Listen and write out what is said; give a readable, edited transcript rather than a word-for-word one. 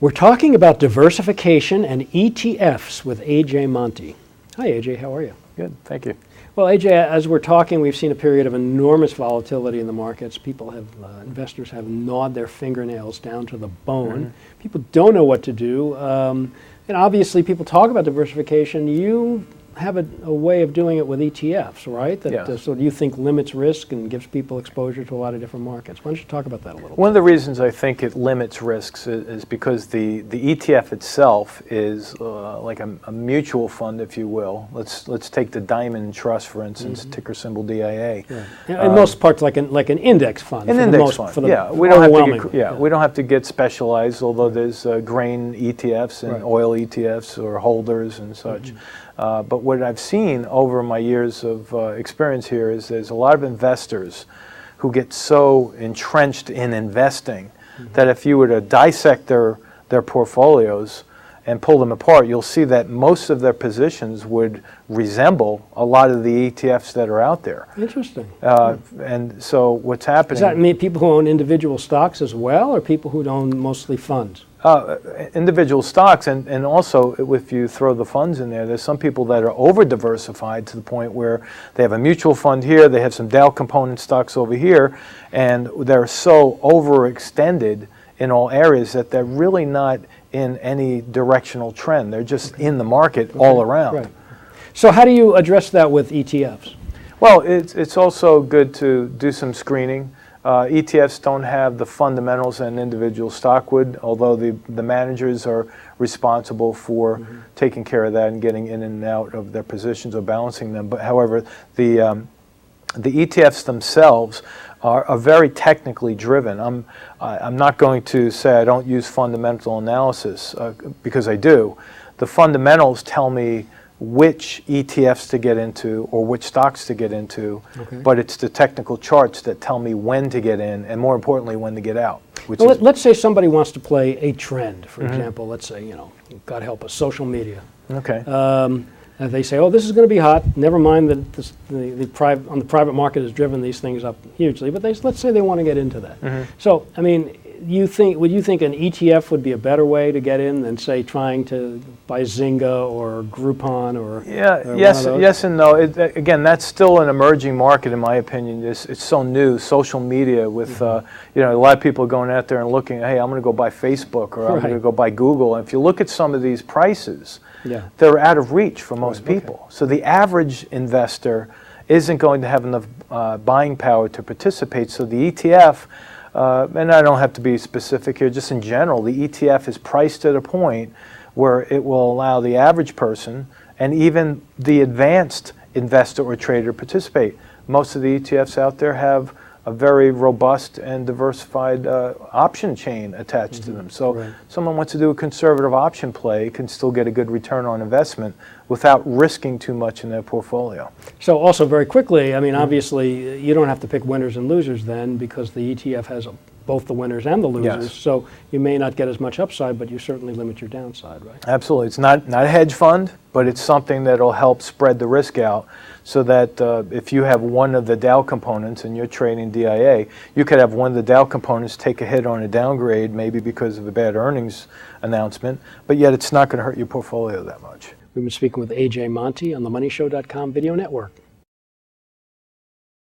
We're talking about diversification and ETFs with A.J. Monty. Hi, A.J., how are you? Good, thank you. Well, A.J., as we're talking, we've seen a period of enormous volatility in the markets. People have, investors have gnawed their fingernails down to the bone. Mm-hmm. People don't know what to do. And obviously, people talk about diversification. You have a way of doing it with ETFs, right? That, Yeah. So do you think limits risk and gives people exposure to a lot of different markets? Why don't you talk about that a little bit? One of the reasons I think it limits risks is because the ETF itself is like a mutual fund, if you will. Let's take the Diamond Trust, for instance, ticker symbol DIA. Right. In most parts, like an index fund. An index fund, yeah. We don't have to get specialized, although there's grain ETFs and oil ETFs or holders and such. But what I've seen over my years of experience here is there's a lot of investors who get so entrenched in investing that if you were to dissect their portfolios and pull them apart, you'll see that most of their positions would resemble a lot of the ETFs that are out there. Interesting. And so what's happening... Does that mean people who own individual stocks as well, or people who own mostly funds? Individual stocks, and also if you throw the funds in there, there's some people that are over-diversified to the point where they have a mutual fund here, they have some Dow component stocks over here, and they're so overextended in all areas that they're really not in any directional trend. They're just in the market all around. Right. So how do you address that with ETFs? Well, it's also good to do some screening. ETFs don't have the fundamentals an individual stock would, although the managers are responsible for taking care of that and getting in and out of their positions or balancing them. But however, the ETFs themselves are very technically driven. I'm not going to say I don't use fundamental analysis because I do. The fundamentals tell me which ETFs to get into or which stocks to get into, but it's the technical charts that tell me when to get in and, more importantly, when to get out. Well, let's say somebody wants to play a trend, for example. Let's say, God help us, social media. Okay. And they say, oh, this is going to be hot. Never mind that the private market has driven these things up hugely, but let's say they want to get into that. So, I mean, would you think an ETF would be a better way to get in than, say, trying to buy Zynga or Groupon or yes and no. Again, that's still an emerging market, in my opinion. It's so new. Social media with a lot of people going out there and looking. Hey, I'm going to go buy Facebook or I'm going to go buy Google. And if you look at some of these prices, they're out of reach for most people. So the average investor isn't going to have enough buying power to participate. So the ETF. And I don't have to be specific here, just in general, the ETF is priced at a point where it will allow the average person and even the advanced investor or trader to participate. Most of the ETFs out there have a very robust and diversified option chain attached to them. So someone wants to do a conservative option play can still get a good return on investment without risking too much in their portfolio. So also very quickly, I mean, obviously you don't have to pick winners and losers then because the ETF has both the winners and the losers. So you may not get as much upside, but you certainly limit your downside, right? Absolutely. It's not a hedge fund, but it's something that will help spread the risk out so that if you have one of the Dow components and you're trading DIA, you could have one of the Dow components take a hit on a downgrade, maybe because of a bad earnings announcement, but yet it's not going to hurt your portfolio that much. We've been speaking with A.J. Monty on the MoneyShow.com video network.